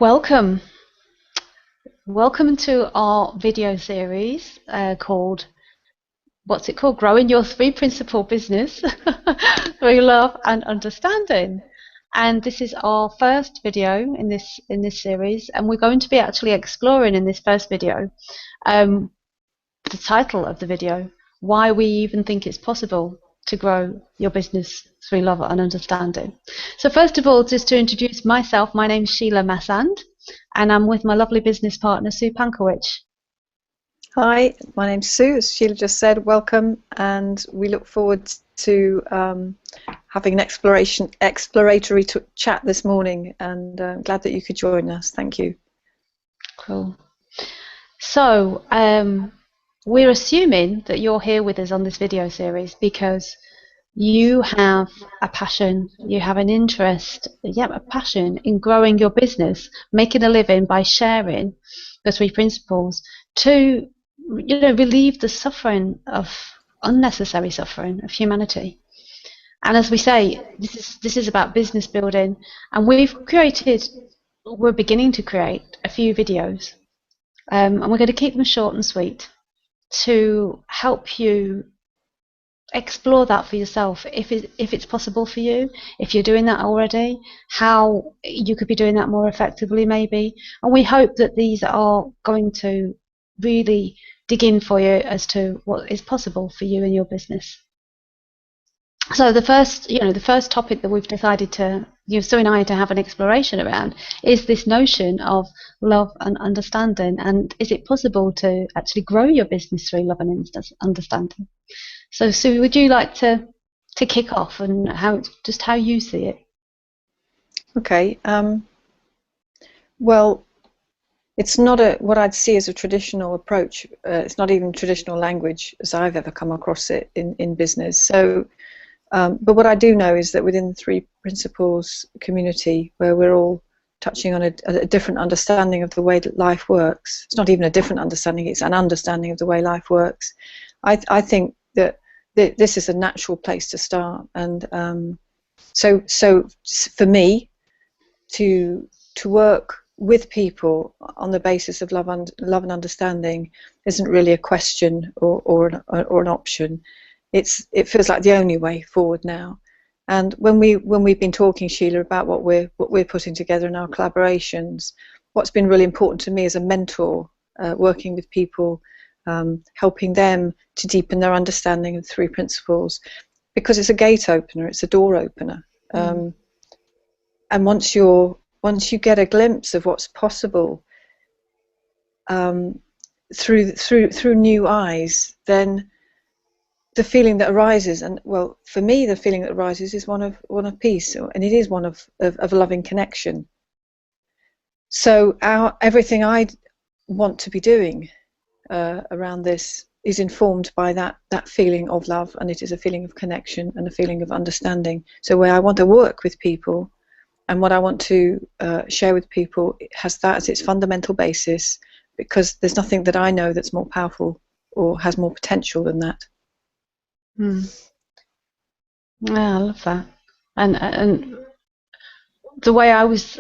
Welcome. Welcome to our video series called, what's it called? Growing Your Three Principal Business Through Love and Understanding. And this is our first video in this series, and we're going to be actually exploring in this first video the title of the video, why we even think it's possible to grow your business through love and understanding. So first of all, just to introduce myself, my name is Sheela Masand, and I'm with my lovely business partner, Sue Pankiewicz. Hi, my name's Sue, as Sheela just said. Welcome, and we look forward to having an exploratory chat this morning, and glad that you could join us. Thank you. Cool. So we're assuming that you're here with us on this video series because you have a passion, you have an interest, a passion in growing your business, making a living by sharing the three principles to, relieve the suffering of unnecessary suffering of humanity. And as we say, this is about business building, and we're beginning to create a few videos, and we're going to keep them short and sweet to help you explore that for yourself, if it's possible for you, if you're doing that already, how you could be doing that more effectively maybe. And we hope that these are going to really dig in for you as to what is possible for you and your business. So the first topic that we've decided to, Sue and I, to have an exploration around is this notion of love and understanding, and is it possible to actually grow your business through love and understanding? So Sue, would you like to kick off and how you see it? Okay. Well, it's not what I'd see as a traditional approach. It's not even traditional language as I've ever come across it in business. So, but what I do know is that within the three principles community, where we're all touching on a different understanding of the way that life works. It's not even a different understanding; it's an understanding of the way life works. I think that this is a natural place to start, and so for me to work with people on the basis of love and understanding isn't really a question or an option. It feels like the only way forward now. And when we've been talking, Sheela, about what we're putting together in our collaborations, what's been really important to me as a mentor, working with people, helping them to deepen their understanding of the three principles, because it's a gate opener, it's a door opener. And once you get a glimpse of what's possible through new eyes, then the feeling that arises, and well, for me, the feeling that arises is one of peace, and it is one of loving connection. So everything I want to be doing around this is informed by that feeling of love, and it is a feeling of connection and a feeling of understanding. So where I want to work with people and what I want to share with people, it has that as its fundamental basis, because there's nothing that I know that's more powerful or has more potential than that. Yeah, I love that. And the way I was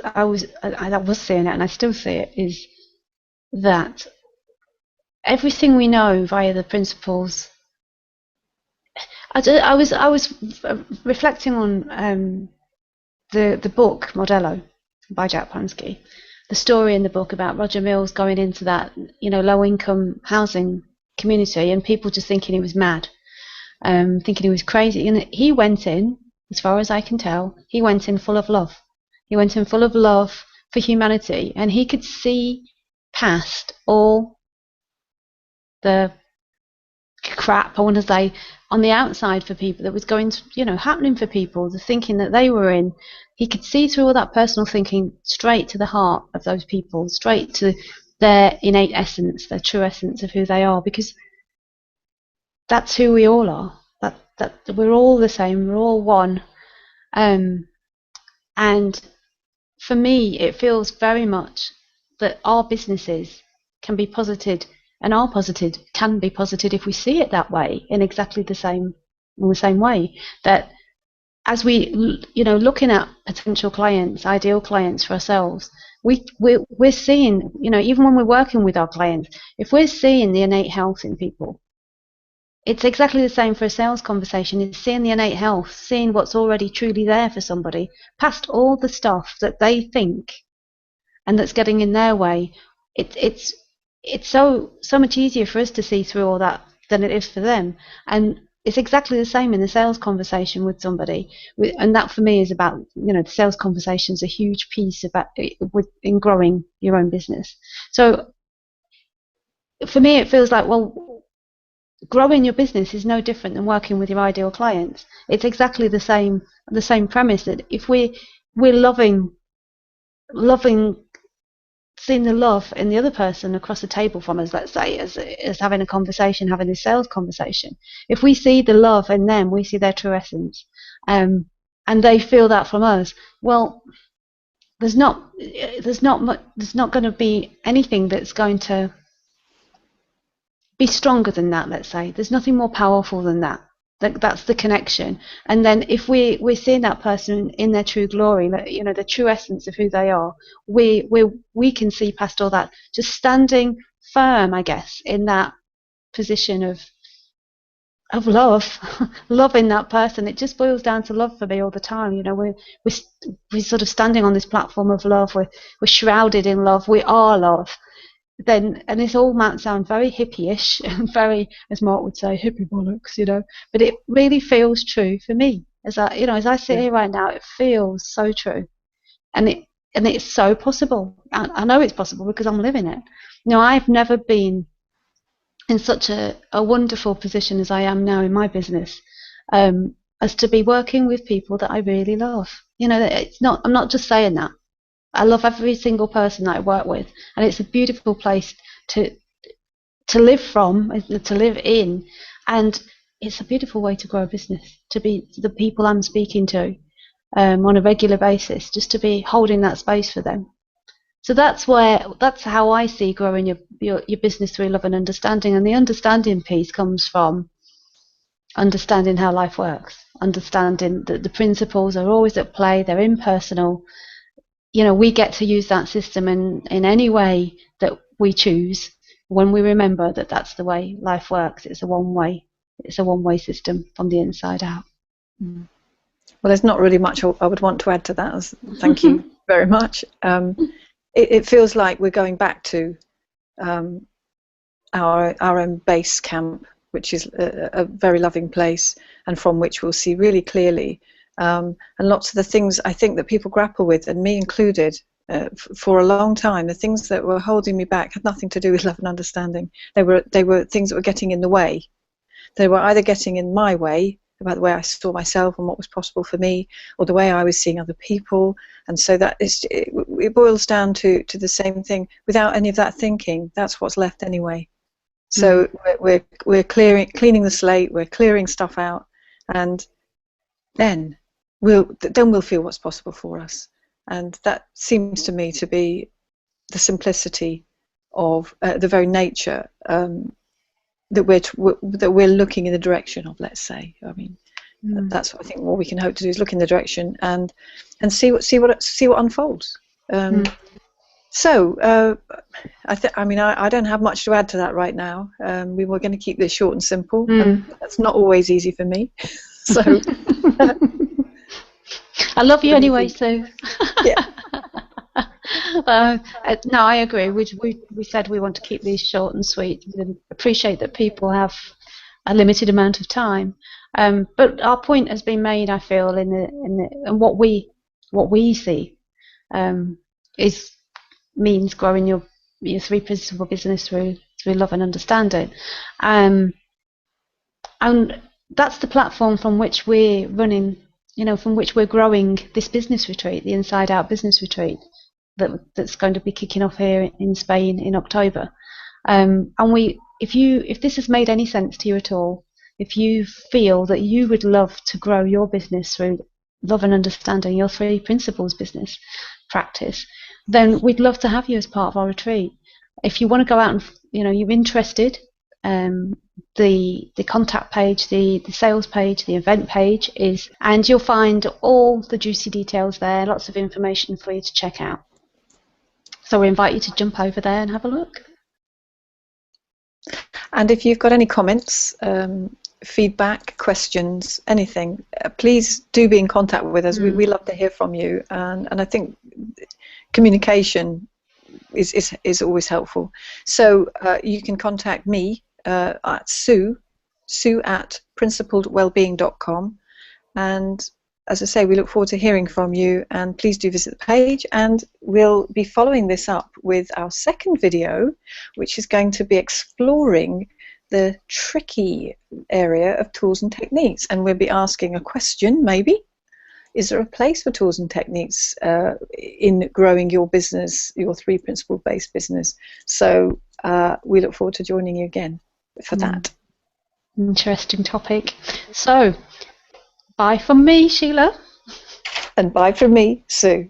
seeing it, and I still see it, is that everything we know via the principles. I was reflecting on the book Modello by Jack Pansky, the story in the book about Roger Mills going into that low income housing community and people just thinking he was mad, thinking he was crazy. And he went in, as far as I can tell, he went in full of love. He went in full of love for humanity, and he could see past all the crap, I want to say, on the outside for people that was going to, happening for people, the thinking that they were in. He could see through all that personal thinking straight to the heart of those people, straight to their innate essence, their true essence of who they are, because that's who we all are. That we're all the same, we're all one. And for me, it feels very much that our businesses can be posited, and can be posited if we see it that way, in exactly the same way. That as we, looking at potential clients, ideal clients for ourselves, we're seeing, even when we're working with our clients, if we're seeing the innate health in people, it's exactly the same for a sales conversation. It's seeing the innate health, seeing what's already truly there for somebody, past all the stuff that they think and that's getting in their way. It's so much easier for us to see through all that than it is for them. And it's exactly the same in the sales conversation with somebody. And that for me is about, the sales conversation is a huge piece about in growing your own business. So for me, it feels like, well, growing your business is no different than working with your ideal clients. It's exactly the same premise, that if we're loving seeing the love in the other person across the table from us, let's say, as having a conversation, having a sales conversation. If we see the love in them, we see their true essence, and they feel that from us. Well, there's not going to be anything that's going to be stronger than that. Let's say there's nothing more powerful than that. That's the connection. And then if we're seeing that person in their true glory, the true essence of who they are, we can see past all that, just standing firm, I guess, in that position of love, loving that person. It just boils down to love for me all the time. We're sort of standing on this platform of love. We're shrouded in love. We are love. And this all might sound very hippie-ish and very, as Mark would say, hippie bollocks, but it really feels true for me. As I sit here right now, it feels so true, and it's so possible. I know it's possible because I'm living it. I've never been in such a wonderful position as I am now in my business, as to be working with people that I really love. I'm not just saying that. I love every single person that I work with, and it's a beautiful place to live from, to live in, and it's a beautiful way to grow a business, to be the people I'm speaking to on a regular basis, just to be holding that space for them. So that's how I see growing your business through love and understanding. And the understanding piece comes from understanding how life works, understanding that the principles are always at play, they're impersonal. We get to use that system in any way that we choose when we remember that that's the way life works. It's a one-way system from the inside out. Well, there's not really much I would want to add to that. Thank you very much. It feels like we're going back to our own base camp, which is a very loving place, and from which we'll see really clearly. And lots of the things I think that people grapple with, and me included, for a long time, the things that were holding me back had nothing to do with love and understanding. They were things that were getting in the way. They were either getting in my way about the way I saw myself and what was possible for me, or the way I was seeing other people. And so it boils down to the same thing. Without any of that thinking, that's what's left anyway. So we're cleaning the slate, we're clearing stuff out, and then we'll feel what's possible for us. And that seems to me to be the simplicity of the very nature that we're looking in the direction of, let's say. I mean, that's what I think what we can hope to do, is look in the direction and see what unfolds. So I don't have much to add to that right now. We were going to keep this short and simple, and that's not always easy for me. So I love you anyway, so yeah. No, I agree. We said we want to keep these short and sweet. We appreciate that people have a limited amount of time, but our point has been made. I feel and what we see means growing your three principal business through love and understanding, and that's the platform from which we're running. From which we're growing this business retreat, the Inside Out Business Retreat, that's going to be kicking off here in Spain in October. And if this has made any sense to you at all, if you feel that you would love to grow your business through love and understanding, your three principles business practice, then we'd love to have you as part of our retreat. If you want to go out and you're interested, the contact page, the sales page, the event page and you'll find all the juicy details there, lots of information for you to check out. So we invite you to jump over there and have a look. And if you've got any comments, feedback, questions, anything, please do be in contact with us. We love to hear from you, and I think communication is always helpful. So you can contact me at Sue at principledwellbeing.com, and as I say, we look forward to hearing from you, and please do visit the page, and we'll be following this up with our second video, which is going to be exploring the tricky area of tools and techniques, and we'll be asking a question, maybe. Is there a place for tools and techniques in growing your business, your 3 principle-based business? So we look forward to joining you again for that. Interesting topic. So, bye from me, Sheela. And bye from me, Sue.